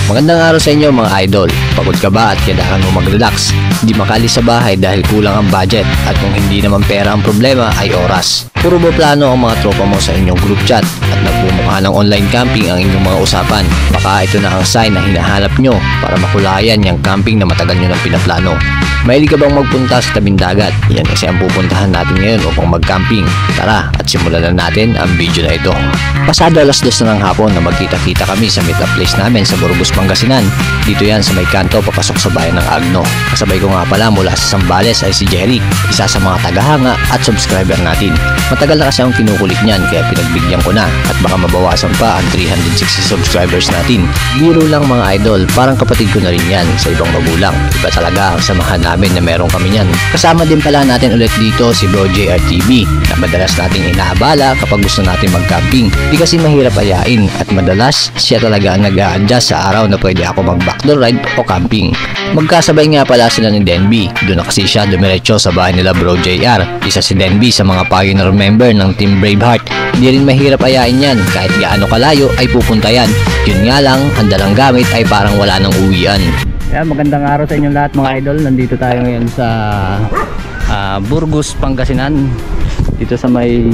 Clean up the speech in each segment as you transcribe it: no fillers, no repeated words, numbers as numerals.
Magandang araw sa inyo mga idol. Pagod ka ba at kailangan mo mag-relax? Hindi makalis sa bahay dahil kulang ang budget at kung hindi naman pera ang problema ay oras. Puro ba plano ang mga tropa mo sa inyong group chat at nagmumukha ng online camping ang inyong mga usapan? Baka ito na ang sign na hinahanap nyo para makulayan yung camping na matagal nyo ng pinaplano. Mahilig ka bang magpunta sa tabing dagat? Yan kasi ang pupuntahan natin ngayon upang mag-camping. Tara at simulan na natin ang video na ito. Pasado alas 2 na ng hapon na magkita-kita kami sa meetup place namin sa Burgos, Pangasinan. Dito yan sa may kanto papasok sa bayan ng Agno. Kasabay ko nga pala mula sa Zambales ay si Jeric, isa sa mga tagahanga at subscriber natin. Matagal na kasi akong kinukulit niyan kaya pinagbigyan ko na at baka mabawasan pa ang 360 subscribers natin. Biro lang mga idol, parang kapatid ko na rin yan sa ibang magulang. Iba talaga ang samahan namin na meron kami niyan. Kasama din pala natin ulit dito si Bro JR TV na madalas nating inaabala kapag gusto natin mag-camping. Di kasi mahirap ayain at madalas siya talaga ang nag-a-adjust sa araw na pwede ako mag-backdoor ride o camping. Magkasabay nga pala sila ni Denby. Doon na kasi siya dumiretso sa bahay nila Bro JR. Isa si Denby sa mga pioneer member ng Team Braveheart. Hindi rin mahirap ayain yan. Kahit gaano kalayo ay pupunta yan. Yun nga lang, ang dalang gamit ay parang wala nang uwian. Yeah, magandang araw sa inyong lahat mga idol. Nandito tayo ngayon sa Burgos, Pangasinan. Dito sa may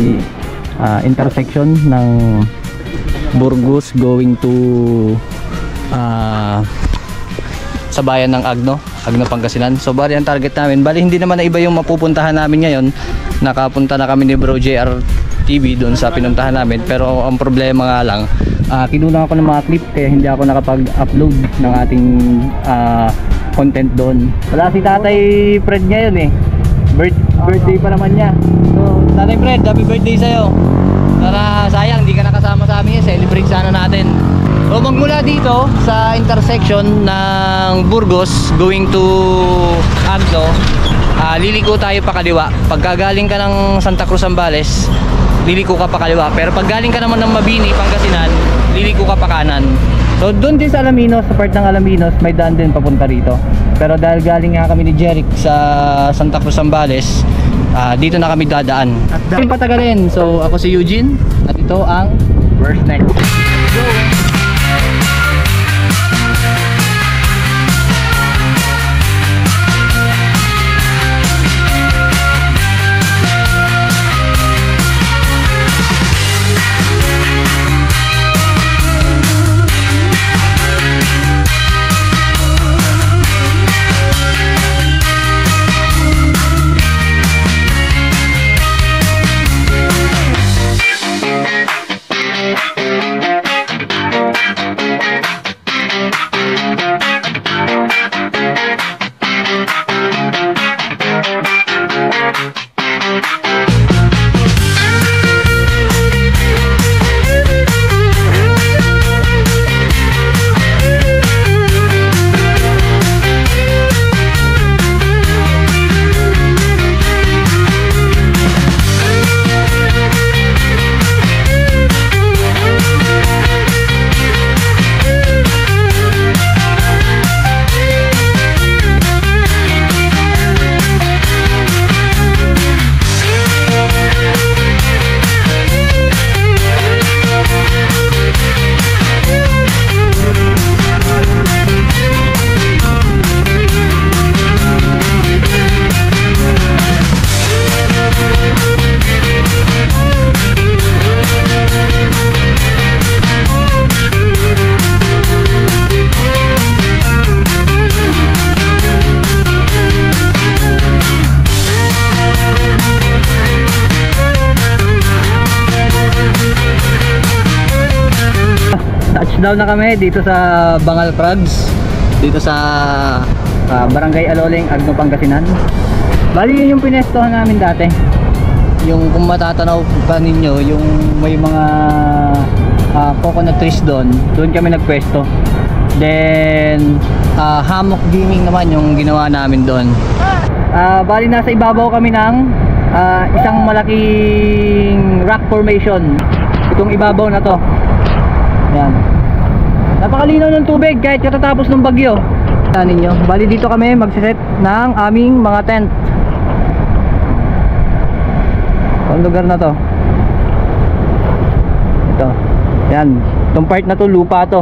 intersection ng Burgos going to sa bayan ng Agno, Pangasinan. So bali ang target namin, bali hindi naman na iba yung mapupuntahan namin ngayon. Nakapunta na kami ni Bro JR TV doon sa pinuntahan namin, pero ang problema nga lang, kinulang ako ng mga clip kaya hindi ako nakapag-upload ng ating content doon. Wala si Tatay Fred ngayon eh, birthday pa naman niya. So Tatay Fred, happy birthday sa'yo. Tara, sayang hindi ka nakasama sa amin, celebrate sana natin. So magmula dito sa intersection ng Burgos going to Agno, liliko tayo pa kaliwa. Pagka galing ka ng Santa Cruz, Zambales, liliko ka pa kaliwa. Pero pag galing ka naman ng Mabini, Pangasinan, liliko ka pa kanan. So doon din sa Alaminos, sa part ng Alaminos, may daan din papunta rito. Pero dahil galing nga kami ni Jeric sa Santa Cruz, Zambales, dito na kami dadaan. At dahil patagalin. So ako si Eugene at ito ang Worst Next. Go! Touchdown na kami dito sa Bangal Crags, dito sa Barangay Aloling, Agno, Pangasinan. Bali yun yung pinestohan namin dati. Yung kung matatanaw pa ninyo, yung may mga coconut trees doon kami nagpwesto. Then hammock gaming naman yung ginawa namin doon. Bali nasa ibabaw kami ng isang malaking rock formation. Itong ibabaw na to. Yan. Napakalinaw ng tubig kahit katatapos ng bagyo. Yan ninyo. Bali dito kami magsiset ng aming mga tent. Ang lugar na to. Ito. Yan. Itong part na to lupa to.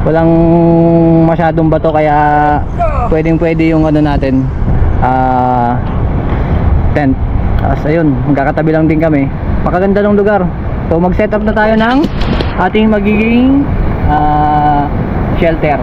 walang masyadong bato, kaya pwedeng pwede yung ano natin, tent. Tapos ayun, magkakatabi lang din kami. Pakaganda ng lugar. So mag set up na tayo ng ating magiging shelter.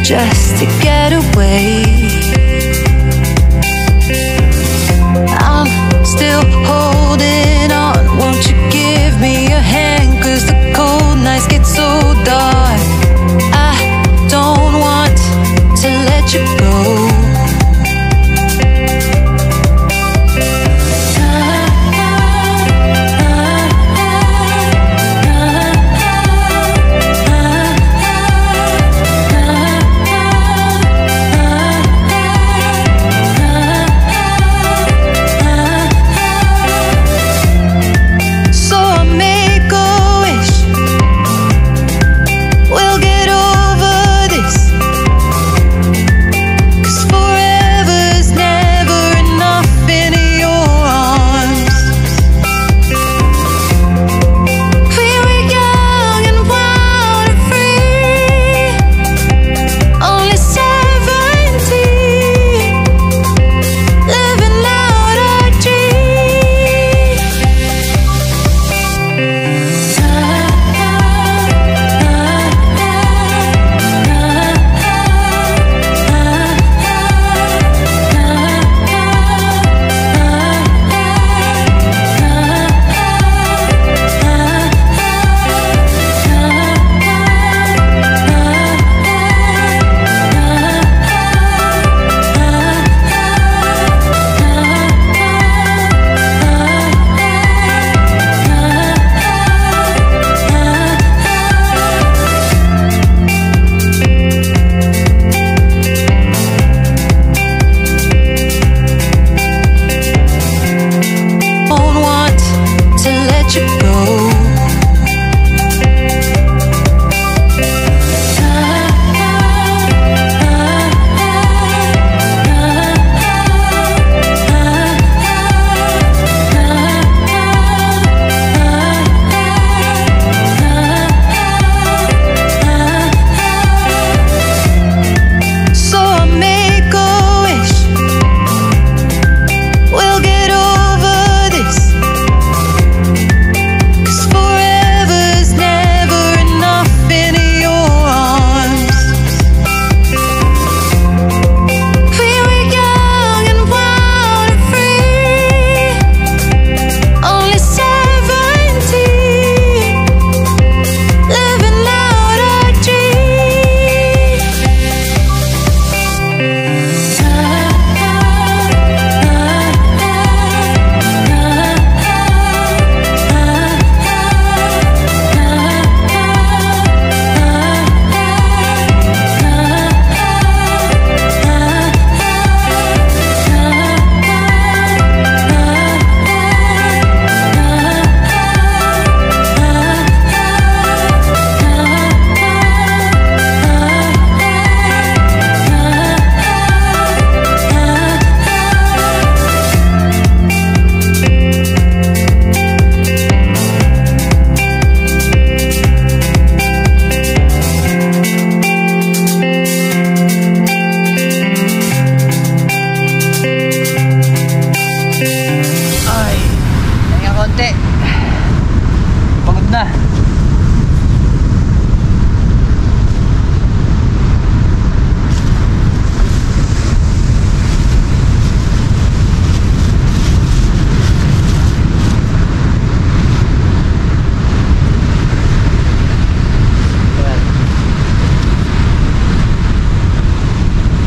Just to get away. I'm still holding on. Won't you give me a hand? 'Cause the cold nights get so dark. I don't want to let you go.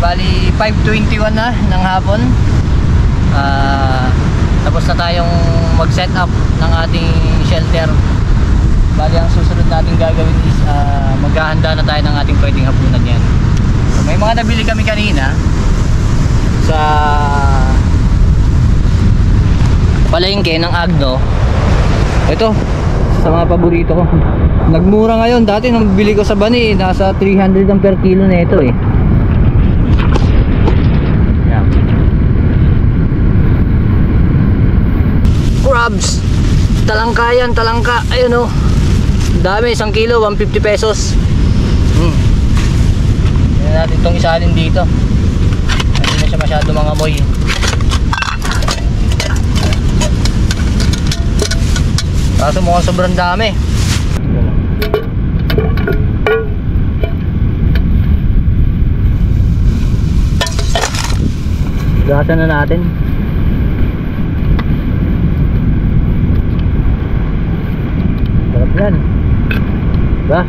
Bali 5:21 na ng hapon. Tapos na tayong mag-set up ng ating shelter. Bali ang susunod natin gagawin is maghahanda na tayo ng ating pwedeng hapunan yan. So May mga nabili kami kanina sa palengke ng Agno. Ito, sa mga paborito ko. Nagmura ngayon. Dati nung bili ko sa Bani, nasa 300 ang per kilo na ito eh. Yan. Crabs. Talangka yan, talangka. Ayun oh. Dami, 1 kilo, 150 pesos. Tignan natin itong isalin dito. Hindi na siya masyado mangamoy. Kaso mukhang sobrang dami. Gasan na natin. Sarap yan. Diba?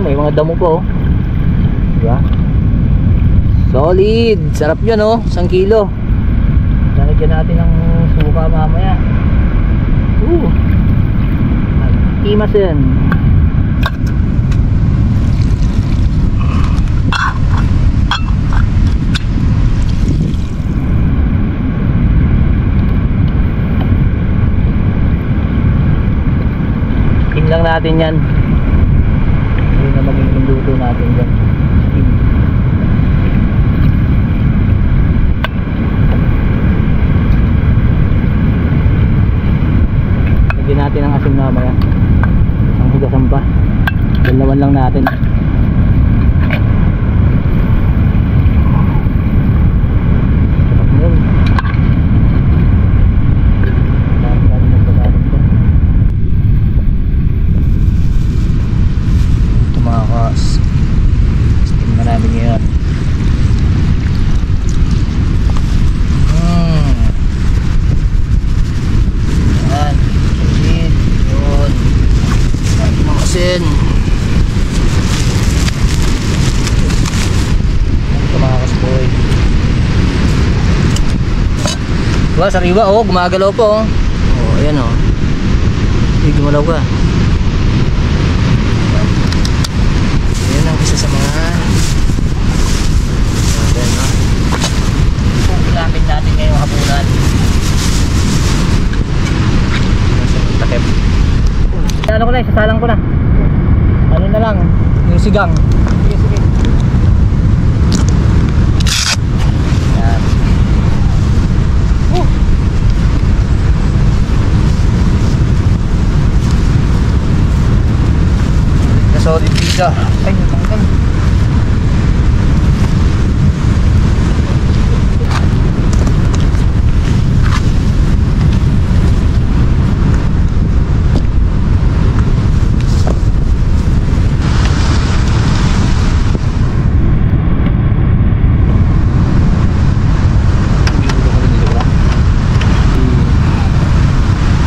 May mga damo po, diba? Solid, sarap yan oh, 1 kilo. Lalagyan natin ng suka mamaya. Imas yan. Lang natin yan. Hindi na maging luto natin yan. Lagyan natin ang asin mamaya. Ang hugasan pa. Dalawan lang natin. Diba, sariwa oh, gumagalaw po oh. Oh, ayan oh. Hindi gumalaw ka. Ayan ang isa sa mga ayan oh. Pagulamin natin ngayong hapunan. Takip. Ano ko na, isasalang ko na. Ano na lang, yung sigang. Sige, sige. Solid pizza. Ay, natanggal.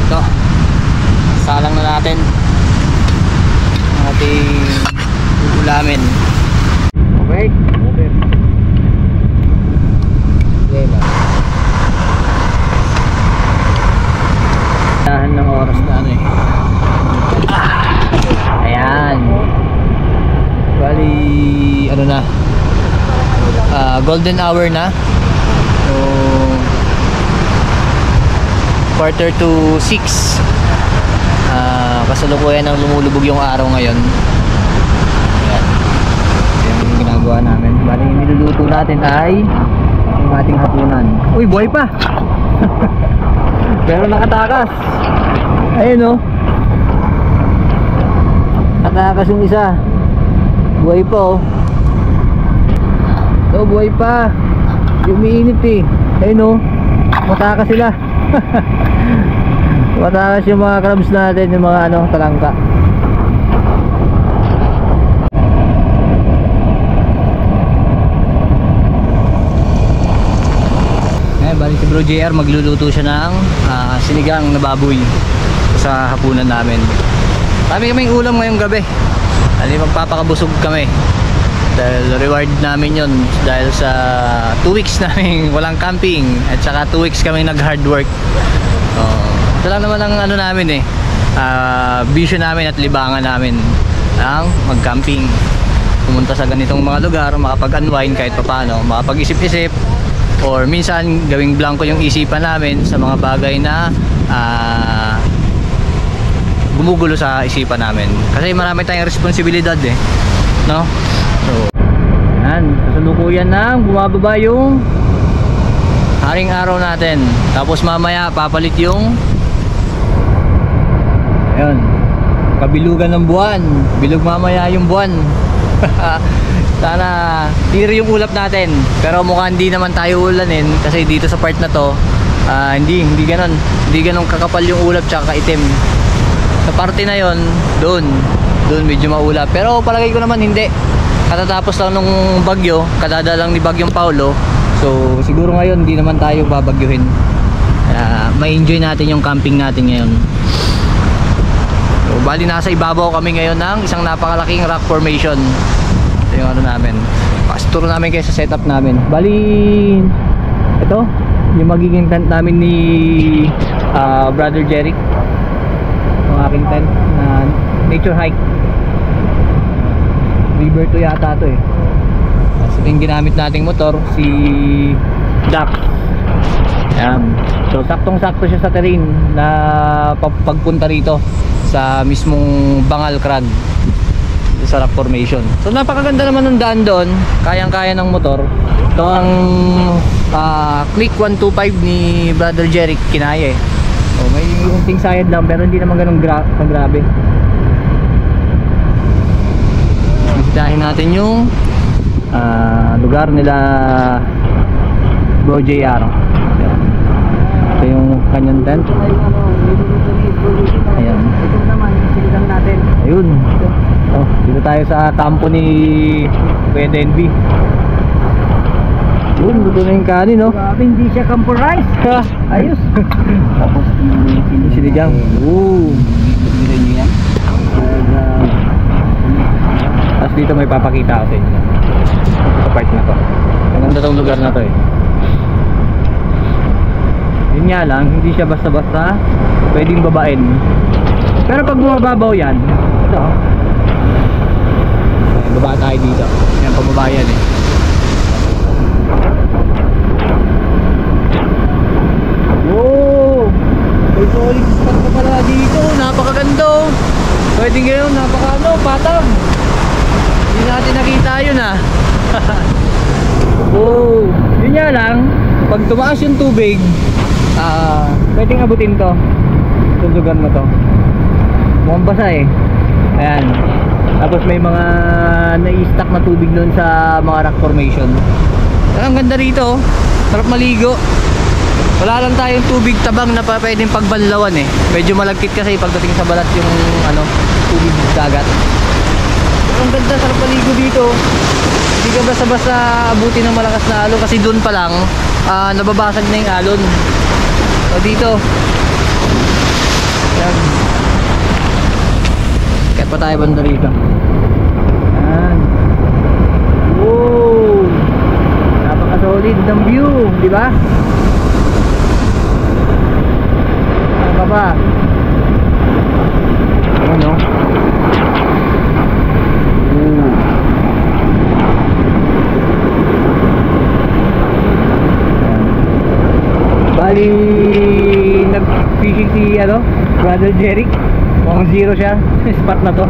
Ito. Salang na natin. Ating ulamin. Okay? Okay. Lema. Dahan ng oras na ano eh. Ayan. Bali, ano na. Golden hour na. So, 5:45. Kasalukuyan ng lumulubog yung araw ngayon. Ayan. Yung ginagawa namin. Bali, niluluto natin ay yung ating hapunan. Uy, buhay pa! Pero nakatakas. Ayun o. Nakatakas yung isa. Buhay pa o. So, buhay pa. Umiinit eh. Ayun o. Matakas sila. Matakas yung mga crabs natin, yung mga ano, talangka. Bro JR, magluluto siya ng sinigang na baboy sa hapunan namin. Kami kaming ulam ngayong gabi. Magpapakabusog kami. Dahil reward namin yon dahil sa 2 weeks namin walang camping at saka 2 weeks kami nag hard work. Ito lang naman ang ano namin vision namin at libangan namin ang mag-camping. Pumunta sa ganitong mga lugar, makapag-unwind kahit papaano, makapag-isip-isip, or minsan gawing blanco yung isipan namin sa mga bagay na gumugulo sa isipan namin. Kasi marami tayong responsibilidad no? So, yan, kasalukuyan na bumababa yung haring araw natin. Tapos mamaya papalit yung ayun, kabilugan ng buwan. Bilog mamaya yung buwan. Sana tiro yung ulap natin. Pero mukhang hindi naman tayo ulanin kasi dito sa part na to hindi ganon kakapal yung ulap tsaka kaitim. Sa parte na yon, doon medyo maulap. Pero palagay ko naman hindi. Katatapos lang nung bagyo, kadada lang ni Bagyong Paulo. So siguro ngayon hindi naman tayo babagyuhin. Ma-enjoy natin yung camping natin ngayon. So bali nasa ibabaw kami ngayon ng isang napakalaking rock formation. Ito yung ano namin. Pasturo namin kayo sa setup namin. Bali ito yung magiging tent namin ni Brother Jeric. Yung aking tent na nature hike. River to yata to So yung ginamit nating motor si Doc. Ayan. So saktong-sakto siya sa terrain na pagpunta rito sa mismong Bangal Crag sa rock formation. So napakaganda naman ng daan doon, kayang-kaya ng motor. Ito ang Click 125 ni Brother Jeric, kinaya So may unting sayad lang pero hindi naman ganun grabe. Bisitahin natin yung lugar nila Bro JR. Ito yung kanyang tent. Ayan. Ayun. Dito tayo sa kampo ni Kuya Denby. Yun, dito na yung kanin, no? Hindi siya kampo rice. Ayos. Sinigang. Tapos dito may papakita ako sa inyo sa part na to. Ang ganda tong lugar na to Yun nga lang, hindi siya basta-basta pwedeng babain. Pero pag bumababaw yan, ito baba tayo dito. Yan, pababa yan Wow! May solid spot na pala dito. Napakaganda. Pwede ngayon, patag. Hindi natin nakita yun Wow! Yun nga lang, pag tumaas yung tubig, pwedeng abutin to. Itong lugar na to. Mukhang basa Ayan. Tapos may mga nai-stack na tubig doon sa mga rock formation. Ang ganda rito. Sarap maligo. Wala lang tayong tubig tabang na pwedeng pagbanlawan Medyo malagkit kasi pagdating sa balat yung tubig dagat. Pero ang ganda, sarap maligo dito. Hindi ka basta-basta abutin ng malakas na alon kasi doon pa lang nababasag na yung alon. So dito. Yan. Kaya pa tayo banda rito. Yan. Wow! Napaka-solid ng view, di ba? Ano pa? Ano? Bali nag-fishing si Brother Jeric. Mukhang zero siya sa spot na to.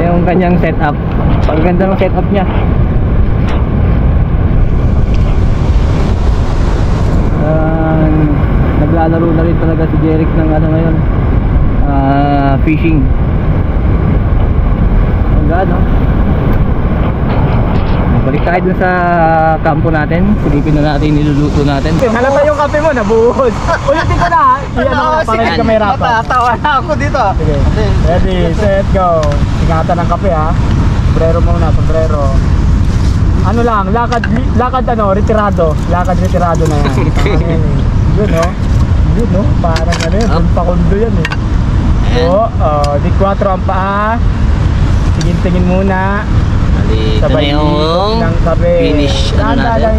Yung kanyang setup. Pagganda ng setup niya. Naglalaro na rin talaga si Jeric ng ngayon. Fishing. Ang gano. Balik tayo dun sa kampo natin. Silipin na natin, niluluto natin. Halata yung kape mo, nabuhos. Ulitin ko na para hindi ka may rapat. Tatawa na ako dito. Sige. Ready, set, go. Ingatan ng kape Sombrero muna, sombrero. Ano lang, lakad ano, retirado. Lakad retirado na yan. Yun no? Yun no? Parang ano yun, pakundo yan eh. So, di 4 ang paa. Tingin-tingin muna. Ito na yung finish. Ano natin?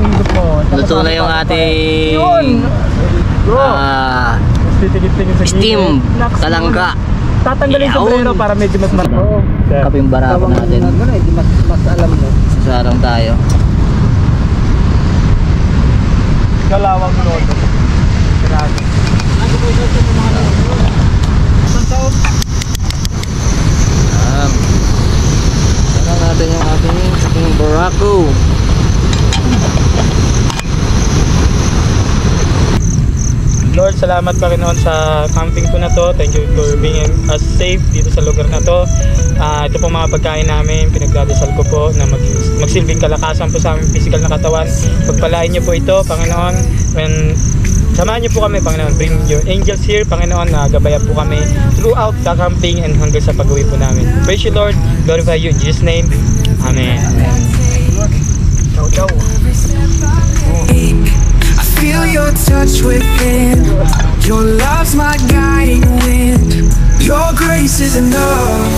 Luto na yung ating steam talangka. Tatanggalin sa sombrero para medyo mas marko. Kaping barako natin. Mas alam mo. Sasarang tayo. Kalawang lodo. Grabe. Sarang natin yung ating barako. Lord, salamat Panginoon sa camping po na to. Thank you for being us safe dito sa lugar na to. Ito po mga pagkain namin, pinagdadasal ko po na magsilbing kalakasan po sa aming physical na katawan. Pagpalain niyo po ito, Panginoon. When samahan niyo po kami, Panginoon. Bring your angels here, Panginoon, na gabayan po kami throughout the camping and hanggang sa pag-uwi po namin. Praise you, Lord. Glorify you in Jesus' name. Amen. Ciao, ciao. Feel your touch within. Your love's my guiding wind. Your grace is enough.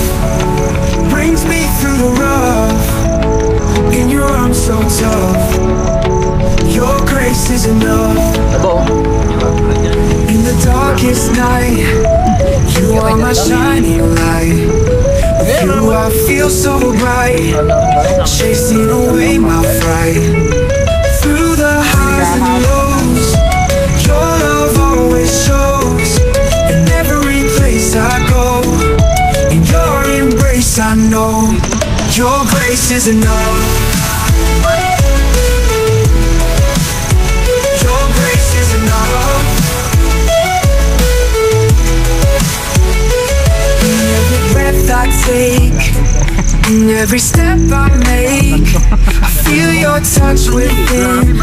Brings me through the rough. In your arms so tough. Your grace is enough. In the darkest night, you are my shining light. With you I feel so bright. Chasing away my fright. Through the highs and lows, your love always shows. In every place I go, in your embrace I know your grace is enough. Your grace is enough. In every breath I take, in every step I make, I feel your touch within.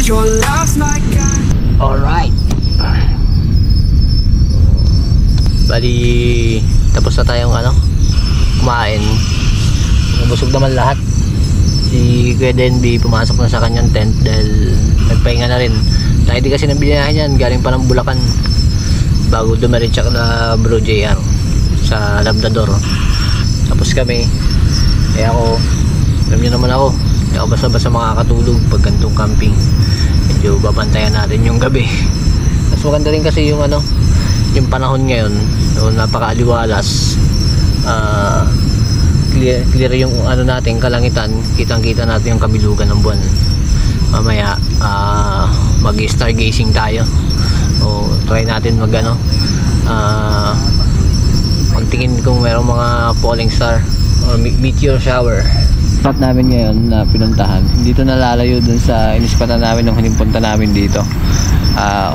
Your love's my guide. Alright. Bali, tapos na tayong kumain. Nabusog naman lahat. Si Kuya Denby pumasok na sa kanyang tent dahil nagpahinga na rin. Dahil di kasi nabilinahan yan, galing pa ng Bulacan bago dumiretso na Bro JR sa Labrador. Tapos kami, ako, alam nyo naman ako, hindi ako basta-basta makakatulog pag gantong camping. Medyo babantayan natin yung gabi. Mas maganda rin kasi yung yung panahon ngayon, napakaaliwalas. Clear yung natin, kalangitan, kitang-kita natin yung kabilugan ng buwan. Mamaya mag-stargazing tayo. O try natin magtingin kung merong mga falling star or meteor shower. Spot namin ngayon na pinuntahan, dito nalalayo dun sa inispatan namin nung hinipunta namin dito.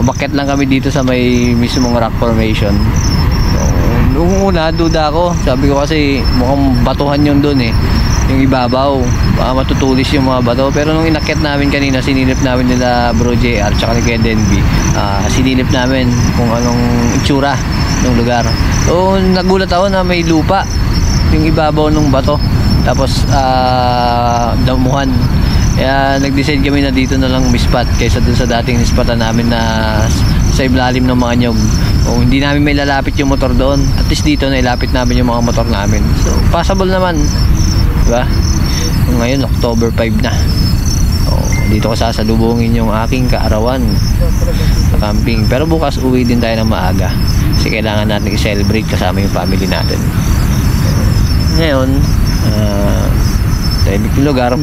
Umakyat lang kami dito sa may mismong rock formation. So, noong una duda ako, sabi ko kasi mukhang batuhan yun dun yung ibabaw, baka matutulis yung mga bato. Pero nung inakyat namin kanina, sinilip namin nila Bro JR tsaka ni Kuya Denby, sinilip namin kung anong itsura ng lugar. So nagulat ako na may lupa yung ibabaw ng bato, tapos damuhan. Kaya nag-decide kami na dito na lang mispat kaysa dun sa dating nispatan namin na sa ilalim ng mga nyog. O hindi namin may lalapit yung motor doon, at least dito na ilapit namin yung mga motor namin. So possible naman, diba? Ngayon October 5 na. Dito ko sasalubungin yung aking kaarawan sa camping. Pero bukas uwi din tayo ng maaga kasi kailangan natin i-celebrate kasama yung family natin. Ngayon tahimik yung lugar.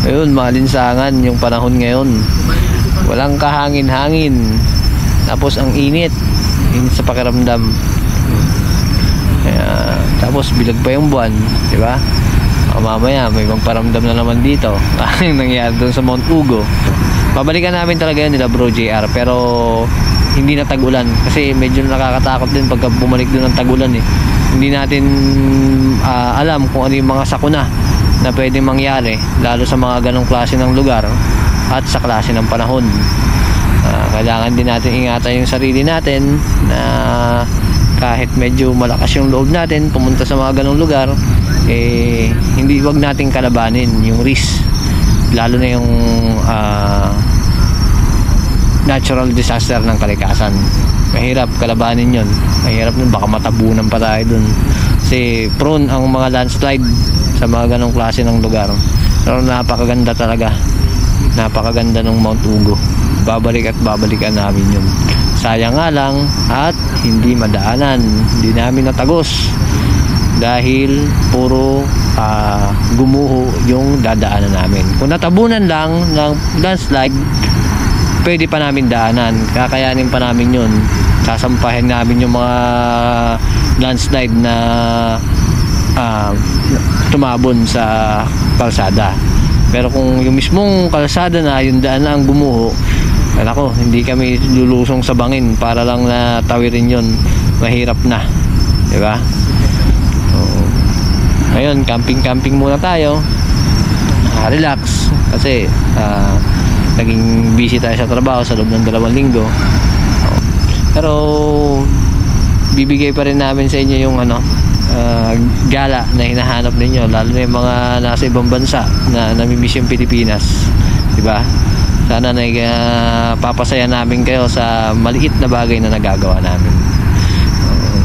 Ayun, malinsangan yung panahon ngayon, walang kahangin-hangin, tapos ang init sa pakiramdam. Tapos bilag pa yung buwan, diba? Mamaya may magparamdam na naman dito ang nangyari doon sa Mount Ugo. Babalikan namin talaga yun nila Bro JR, pero hindi na tag-ulan kasi medyo nakakatakot din pagka bumalik doon ng tag-ulan Hindi natin alam kung ano yung mga sakuna na pwedeng mangyari, lalo sa mga ganong klase ng lugar at sa klase ng panahon. Kailangan din natin ingatan yung sarili natin na kahit medyo malakas yung loob natin pumunta sa mga ganong lugar, hindi wag nating kalabanin yung risk lalo na yung natural disaster ng kalikasan. Mahirap kalabanin yun, mahirap nun, baka matabunan pa tayo dun kasi prone ang mga landslide sa mga ganong klase ng lugar. Pero napakaganda talaga, napakaganda ng Mount Ugo, babalik at babalikan namin yun. Sayang nga lang at hindi madaanan, hindi namin natagos dahil puro gumuho yung dadaanan namin. Kung natabunan lang ng landslide, pwede pa namin daanan, kakayanin pa namin yun, sasampahin namin yung mga landslide na tumabon sa kalsada. Pero kung yung mismong kalsada na yung daan na ang gumuho, ako, hindi kami lulusong sa bangin para lang na tawirin yun, mahirap na, diba? So, ngayon camping muna tayo, relax kasi naging busy tayo sa trabaho sa loob ng 2 linggo. Pero bibigay pa rin namin sa inyo yung gala na hinahanap ninyo, lalo na yung mga nasa ibang bansa na namimiss yung Pilipinas, diba? Sana papasaya namin kayo sa maliit na bagay na nagagawa namin.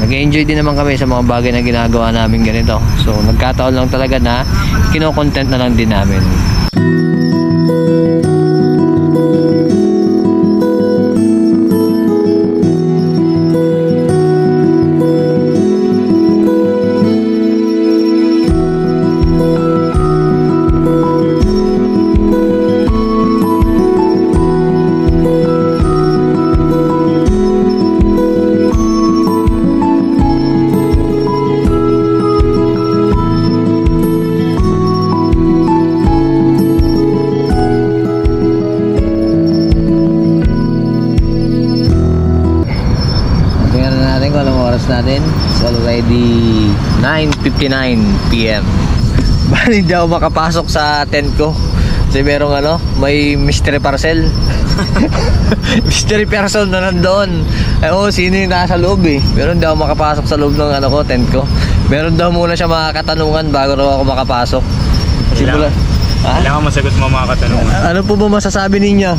Nag-enjoy din naman kami sa mga bagay na ginagawa namin ganito. So nagkataon lang talaga na kino-content na lang din namin. Natin, it's already 9:59 PM. Bali hindi ako makapasok sa tent ko kasi merong may mystery parcel. Mystery person na nandoon. Sino yung nasa loob eh. Pero hindi ako makapasok sa loob ng tent ko. Meron daw muna siya mga katanungan bago raw ako makapasok. Kailangan masagot mo mga katanungan. Ano po ba masasabi ninyo?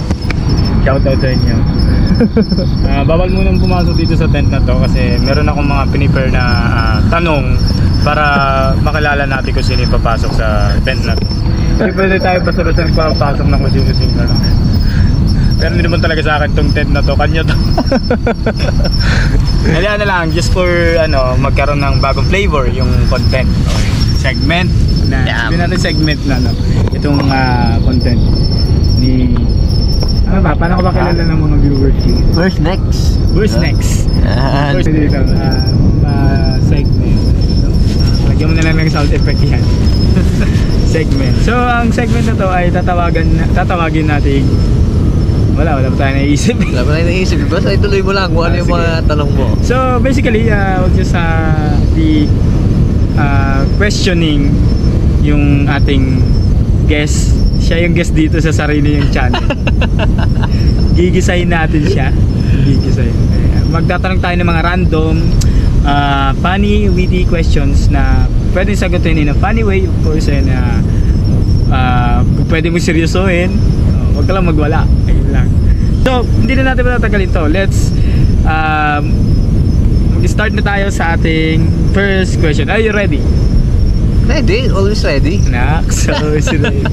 Shoutout sa inyo. Bawal munang pumasok dito sa tent na to kasi meron akong mga pinipare na tanong para makilala natin kung sino yung papasok sa tent na to. Hindi pwede tayo basta-basta nagpapasok ng kung sino-sino lang. Pero hindi naman talaga sa akin tong tent na to, kanya to. Kaya lang, just for magkaroon ng bagong flavor yung content or segment na sabihin natin segment na itong content ni paano ko ba kilala ng mga viewers? Where's next? First dito, segment. Lagyan mo na lang ng sound effect yan. Segment. So, ang segment na to ay tatawagin natin. Wala pa tayo naisip. Basta ituloy mo lang kung ano yung mga tanong mo. So, basically, we'll just be questioning yung ating guest. Siya yung guest dito sa sarili yung channel. Gigisahin natin siya. Magtatanong tayo ng mga random funny, witty questions na pwedeng sagutin in a funny way, of course, and pwede mo seryosohin, huwag ka lang magwala. Ayun lang. So, hindi na natin matatagalin to. Let's mag-start na tayo sa ating first question. Are you ready? Ready, always ready. Always ready.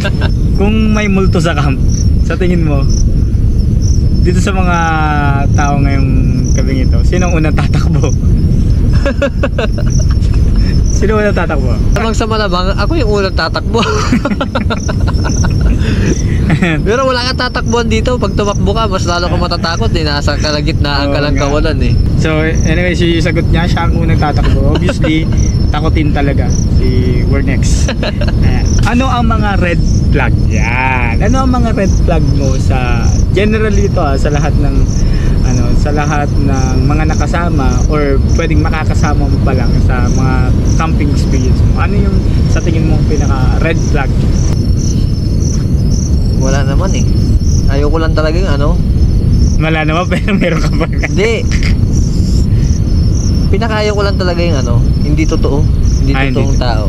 Kung may multo sa camp, sa tingin mo, dito sa mga tao ngayong gabing ito, sino ang unang tatakbo? Sino unang tatakbo? Sa malamang, ako yung unang tatakbo. Pero wala kang tatakbuhan dito. Pag tumakbo ka, mas lalo ka matatakot eh. Nasa kalagitnaan ka lang kawalan eh. So anyway, sagot niya, siya ang unang tatakbo. Obviously, takutin talaga si Wernex. Ano ang mga red flag? Yan. Ano ang mga red flag mo sa generally ito sa lahat ng sa lahat ng mga nakasama or pwedeng makakasama mo pa lang sa mga camping experience mo? Ano yung sa tingin mo pinaka red flag? Wala naman eh. Ayoko lang talaga yung Wala naman pero meron ka pa. Hindi. Pinakayaw ko lang talaga yung hindi totoo. Hindi totoong tao.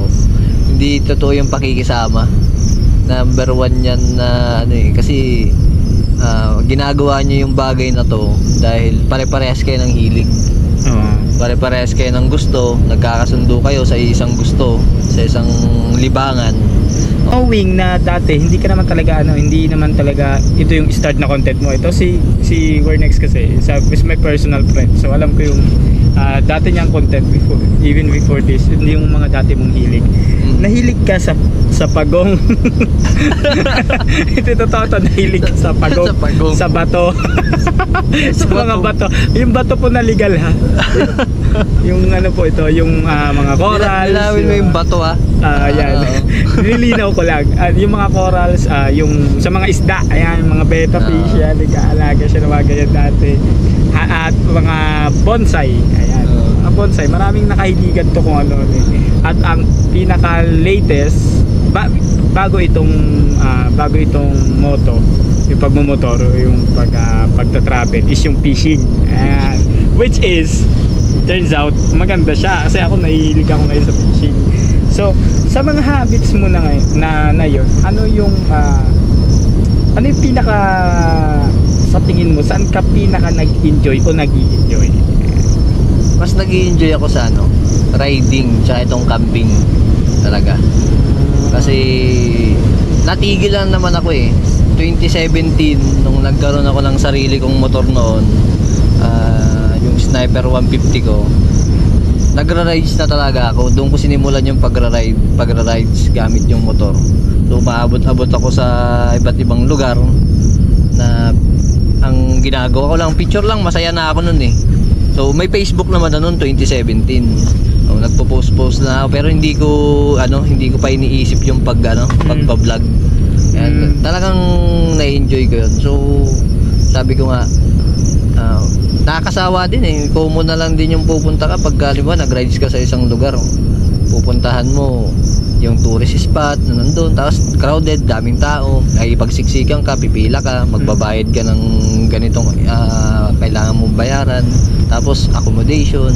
Hindi totoo yung pakikisama. Number one yan na ano eh, kasi ginagawa niyo yung bagay na to dahil pare-parehas kayo ng hilig. Pare-parehas kayo ng gusto, nagkakasundo kayo sa isang gusto, sa isang libangan. Knowing na dati hindi naman talaga ito yung start na content mo. Ito si Wernex kasi is my personal friend. So alam ko yung dati niyang content even before this, hindi yung mga dati mong hilig. Nahilig ka sa pagong. Ito totoo to, nahilig ka sa pagong, sa bato. Sa mga bato. Yung bato po na legal ha. Yung ano po ito, yung mga corals. Nilawin mo yung bato ha. Yan. Nilinaw ko lang. Yung mga corals, yung sa mga isda, ayan, mga betta fish, yan, nag-aalaga siya ng mga ganyan dati. At mga bonsai, ayan. Mga bonsai, maraming nakahiligan to kung ano. At ang pinaka latest bago itong moto, yung pagmumotor, yung pagta-travel is yung fishing. Ayan. Which is turns out maganda siya kasi ako nahilig ako ngayon sa fishing. So sa mga habits mo na yun, ano yung pinaka, sa tingin mo, saan ka pinaka nag-enjoy o nag-i-enjoy? Mas nag-i-enjoy ako sa riding tsaka itong camping talaga. Kasi natigil lang naman ako eh. 2017 nung nagkaroon ako ng sarili kong motor noon, yung Sniper 150 ko, nagra-rides na talaga ako. Doon ko sinimulan yung pagra-rides gamit yung motor. So maabot-abot ako sa iba't ibang lugar na ang ginagawa ko lang, picture lang, masaya na ako noon eh. So may Facebook naman na noon 2017. So, nagpo-post na ako pero hindi ko pa iniisip yung pagpa-vlog. Talagang na-enjoy ko yun. So sabi ko nga, nakakasawa din eh. Ikaw mo na lang din yung pupunta ka pag nag-rides ka sa isang lugar. Pupuntahan mo yung tourist spot na nandun, tapos crowded, daming tao, ay pagsiksikan ka, pipila ka, magbabayad ka ng ganitong kailangan mong bayaran, tapos accommodation,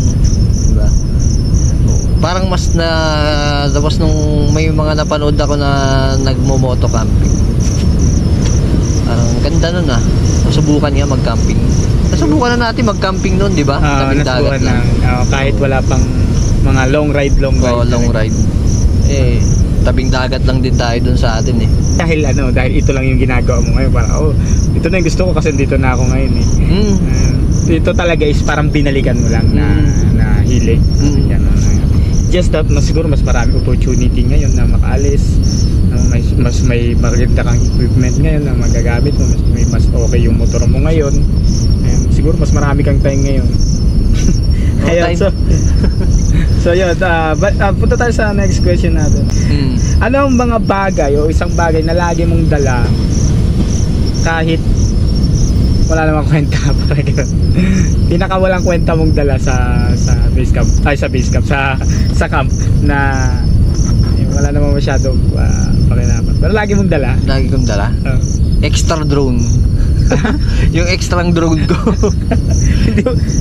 diba? Parang mas tapos nung may mga napanood ako na nagmo-moto camping, parang ganda nun subukan nga mag-camping. Nasubukan na natin mag-camping noon, di ba? Nasubukan lang. Kahit wala pang mga long ride. Long ride. Tabing dagat lang din tayo dun sa atin eh. Dahil ito lang yung ginagawa mo ngayon. Parang, ito na yung gusto ko kasi dito na ako ngayon eh. Ito talaga is parang binalikan mo lang na hilig. Just that, siguro mas maraming opportunity ngayon na makaalis. Mas may maganda kang equipment ngayon na magagamit mo, mas okay yung motor mo ngayon. Siguro mas marami kang time ngayon. Ayun, so yun, punta tayo sa next question natin. Ano ang mga bagay o isang bagay na lagi mong dala kahit wala namang kwenta? Pinaka walang kwenta mong dala sa base camp, sa camp na wala namang masyadong pakinapan, pero lagi mong dala? Lagi kong dala? Extra drone. Yung extra drone ko.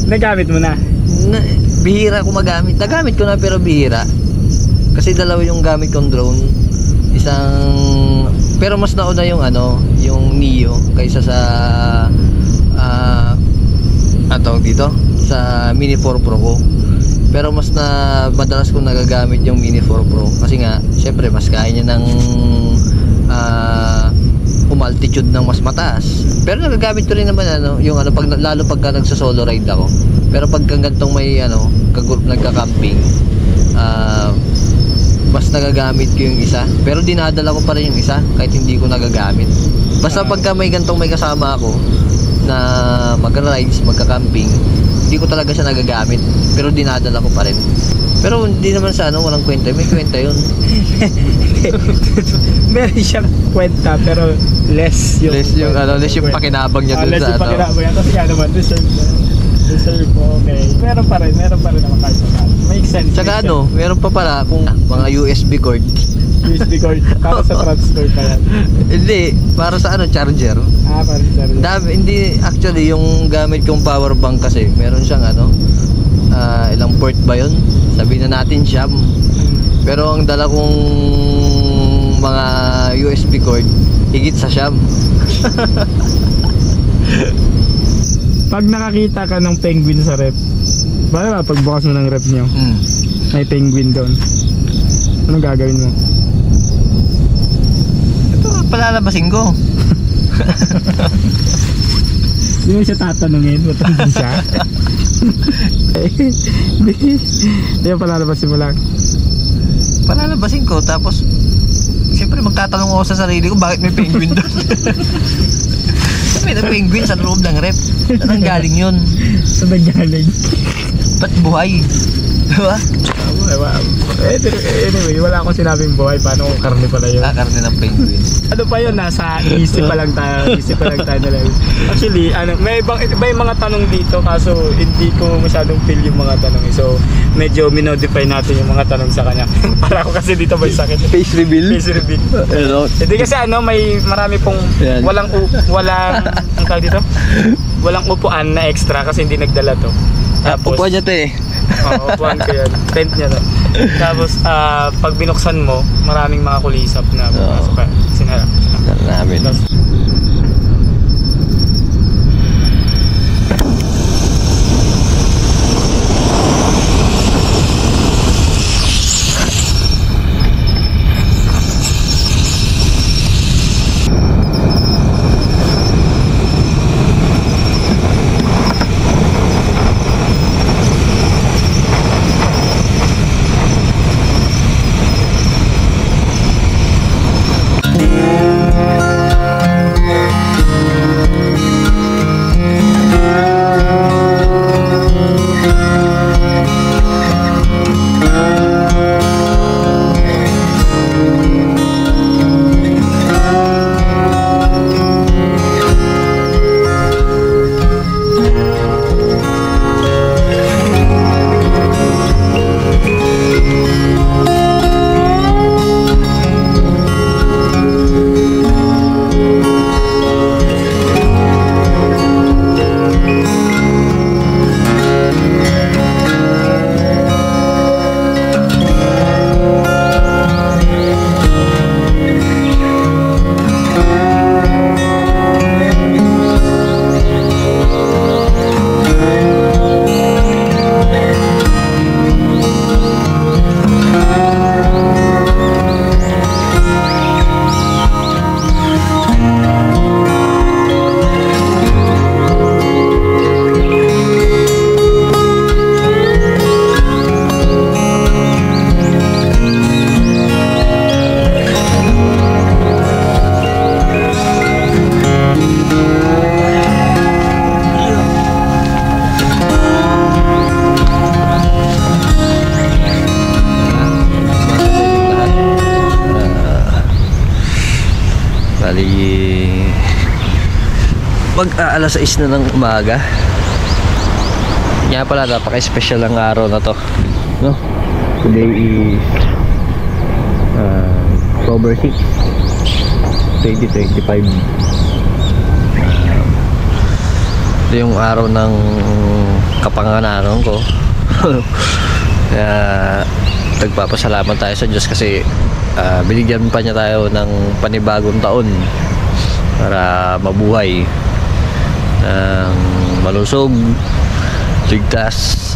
Nagamit mo na? Bihira ko magamit. Nagamit ko na pero bihira. Kasi dalawa yung gamit kong drone. Pero mas nauna yung yung Neo kaysa sa tawag dito, sa Mini 4 Pro ko. Pero madalas kong nagagamit yung Mini 4 Pro kasi nga syempre mas kaya niya ng altitude ng mas mataas. Pero nagagamit ko rin naman yung lalo pagka nagsa-solo ride ako. Pero pagka gantong may nagka-camping, mas nagagamit ko yung isa. Pero dinadala ko pa rin yung isa kahit hindi ko nagagamit. Basta pagka may gantong may kasama ako na mag-rides, magka-camping, hindi ko talaga siya nagagamit. Pero dinadala ko pa rin. Pero hindi naman sa walang kwenta. May kwenta yun. Meron siyang kwenta pero less yung pakinabang niya dun less sa yung pakinabang niya. Kasi naman deserve po, okay. Meron pa rin naman kahit sa make sense. Tsaka meron pa pala kung mga USB cord. USB cord para sa transfer pa yan. Hindi, para sa charger. Para sa charger. Hindi, actually yung gamit kong power bank kasi meron siyang ilang port ba yun? Sabihin na natin siyam. Pero ang dala kong mga USB cord higit sa siyam. Pag nakakita ka ng penguin sa rep, ba pagbukas mo ng rep nyo, may penguin doon, anong gagawin mo? Ito, palalabasin ko. Hindi mo siya tatanungin, matanda siya. Hindi mo palalabasin mo lang. Palalabasin ko, tapos siyempre magtatanong ako sa sarili ko, bakit may penguin doon? May penguin sa loob ng rep. Saan ang galing yun? Saan ang galing? Ba't buhay? Diba? Anyway, wala akong sinabing buhay. Paano kung karne pala yun? Karne ng penguin. Ano pa yun? Nasa isip pa lang tayo. Isip pa lang tayo nila. Actually, may ibang mga tanong dito, kaso hindi ko masyadong feel yung mga tanong. So, medyo minodify natin yung mga tanong sa kanya. Para ako kasi dito may sakit. Face reveal? Face reveal. Hindi kasi may marami pong walang ang tawag dito? Walang upuan na extra kasi hindi nagdala to. Tapos, upuan niya to eh. Oo, upuan ko yan. Tent niya to. Tapos, pag binuksan mo, maraming mga kulisap na pumasok ka. Sinara. Namin. Alas 6 na ng umaga. Kaya pala napaka-special ng araw na to, no? Today is October 6, 2025. Ito yung araw ng kapanganaran ko. Kaya nagpapasalamat tayo sa Diyos kasi binigyan pa niya tayo ng panibagong taon para mabuhay ng malusog, ligtas,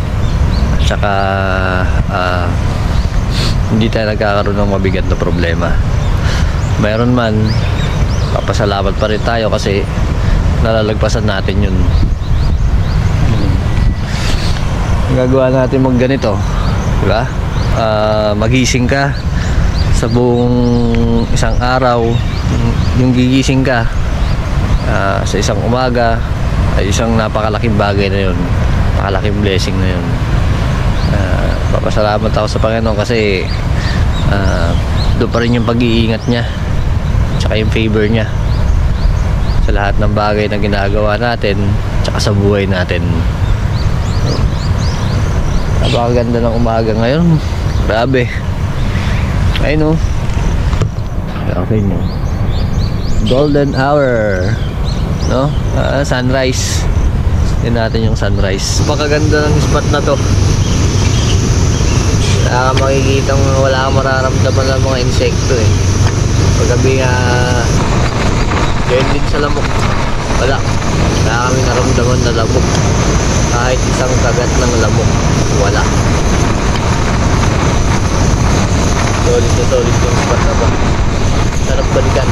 at saka hindi tayo nagkakaroon ng mabigat na problema. Mayroon man, papasalamat pa rin tayo kasi nalalagpasan natin yun. Gagawa natin mag ganito, diba? Magising ka sa buong isang araw, yung gigising ka sa isang umaga ay isang napakalaking bagay na yun, napakalaking blessing na yun. Papasalamat ako sa Panginoon kasi doon pa rin yung pag-iingat niya tsaka yung favor niya sa lahat ng bagay na ginagawa natin tsaka sa buhay natin. Napakaganda ng umaga ngayon, grabe. Ayun, no? Okay nyo, golden hour, no? Sunrise. Yan natin yung sunrise. Napakaganda ng spot na to. Wala kang makikita, wala kang mararamdaman ng mga insekto eh. Paggabi ganyan din sa lamok. Wala kami naramdaman na lamok. Kahit isang kagat ng lamok, wala. Solid na solid yung spot na ba. Sarap balikan.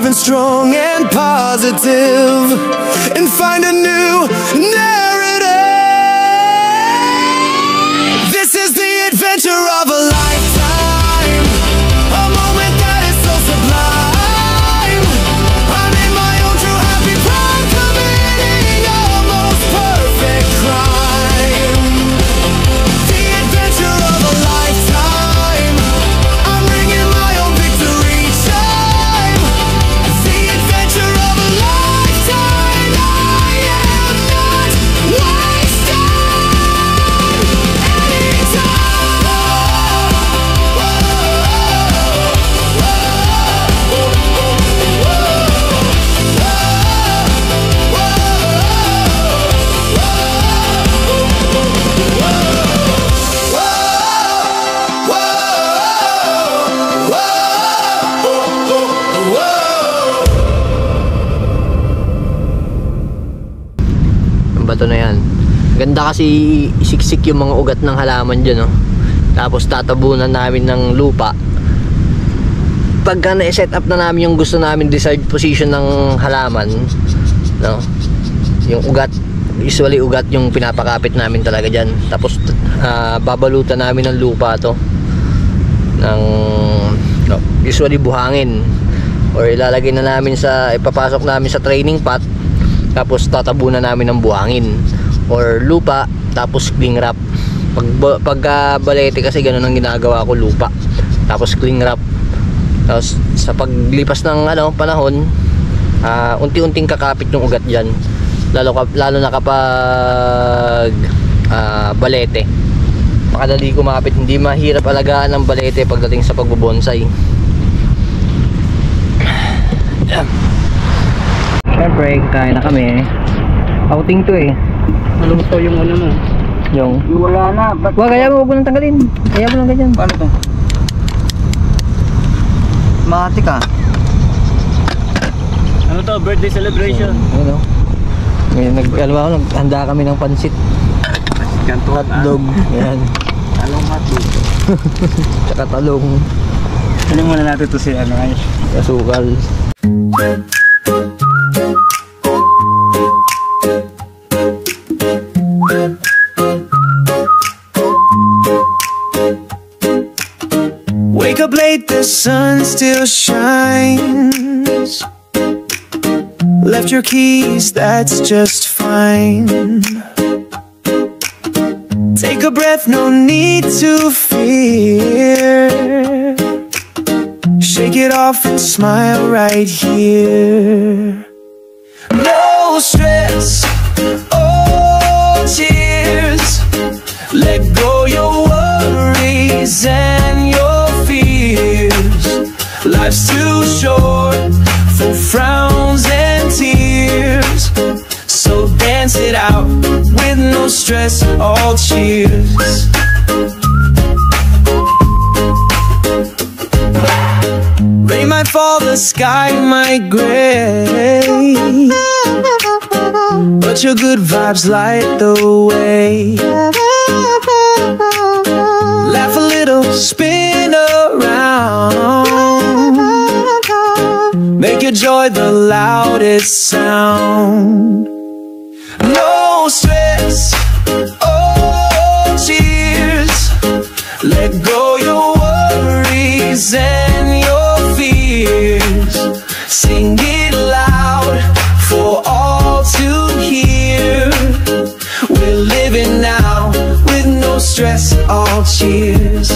Strong and positive, and find a new narrative. This is the adventure of a lifetime, a moment that is so sublime. I'm in my own true happy prime, committing a most perfect crime. The adventure of a lifetime, I'm bringing my own victory chime. The adventure of a lifetime, I am not wasting any time. Ang bato na yan. Ganda kasi isiksik yung mga ugat ng halaman dyan, no? Tapos tatabunan namin ng lupa. Pagka na-set up na namin yung gusto namin desired position ng halaman, no? Yung ugat, usually ugat yung pinapakapit namin talaga dyan. Tapos babalutan namin ng lupa to ng usually buhangin, or ilalagay na namin sa, ipapasok namin sa training pot. Tapos tatabunan namin ng buhangin or lupa, tapos cling wrap. Pagka balete kasi ganun ang ginagawa ko, lupa tapos cling wrap. Tapos sa paglipas ng panahon, unti-unting kakapit yung ugat dyan, lalo na kapag balete. Makadali kumapit, hindi mahirap alagaan ng balete pagdating sa pagbubonsai. Siyempre, kain na kami. Outing to eh. Maluto yung ano mo. Yung Wala na. wag, kaya mo, huwag mo nang tanggalin. Kaya mo lang ganyan. Paano to? Mati ka. Ano to? Birthday celebration. Ano? Ngayon, naghanda kami ng pansit. Hotdog. Yan. Talong hotdog. Tsaka talong. Ano muna natin to si ano ay? Asukal. Wake up late, the sun still shines. Left your keys, that's just fine. Take a breath, no need to fear. Shake it off and smile right here. No stress, oh cheers. Let go your worries and your fears. Life's too short for frowns and tears. So dance it out with no stress, all cheers. Rain might fall, the sky might gray, but your good vibes light the way. Laugh a little, spin around, make your joy the loudest sound. No stress, oh cheers. Let go your worries and your fears. Sing it loud for all to hear. We're living now with no stress, all cheers.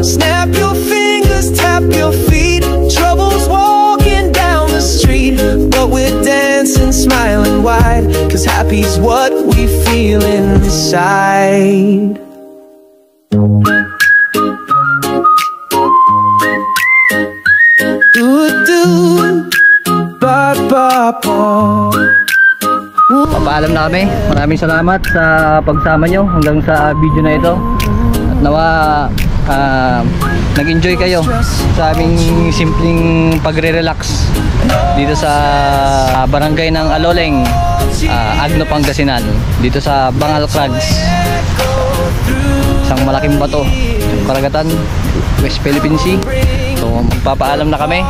Snap your fingers, tap your feet. Trouble's walking down the street, but we're dancing, smiling wide, 'cause happy's what we feel inside. Papaalam na kami. Maraming salamat sa pagsama nyo hanggang sa video na ito. At nawa nag-enjoy kayo sa aming simpleng pagre-relax dito sa barangay ng Aloleng, Agno, Pangasinan, dito sa Bangal Crags, isang malaking bato, karagatan, West Philippine Sea. So magpapaalam na kami.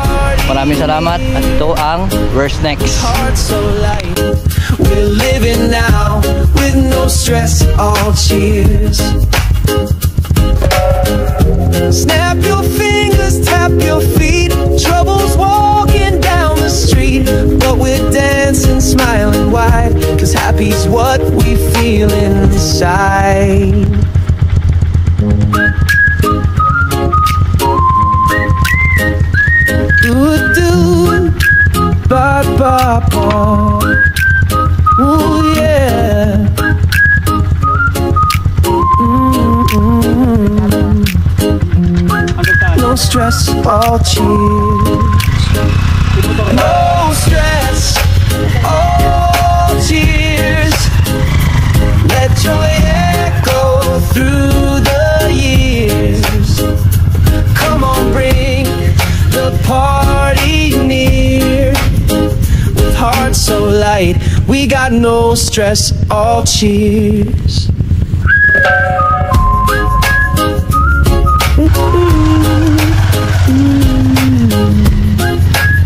Maraming salamat. At ito ang Where's Next. We're living now with no stress, all cheers. Snap your fingers, tap your feet. Trouble's walking down the street, but we're dancing, smiling wide, 'cause happy's what we feel inside. Ba ba ba. Ooh yeah. No stress, all cheers. No stress, all cheers. Let joy echo through the years. Come on, bring the party near. With hearts so light, we got no stress, all cheers.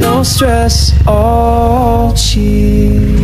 No stress, all cheers.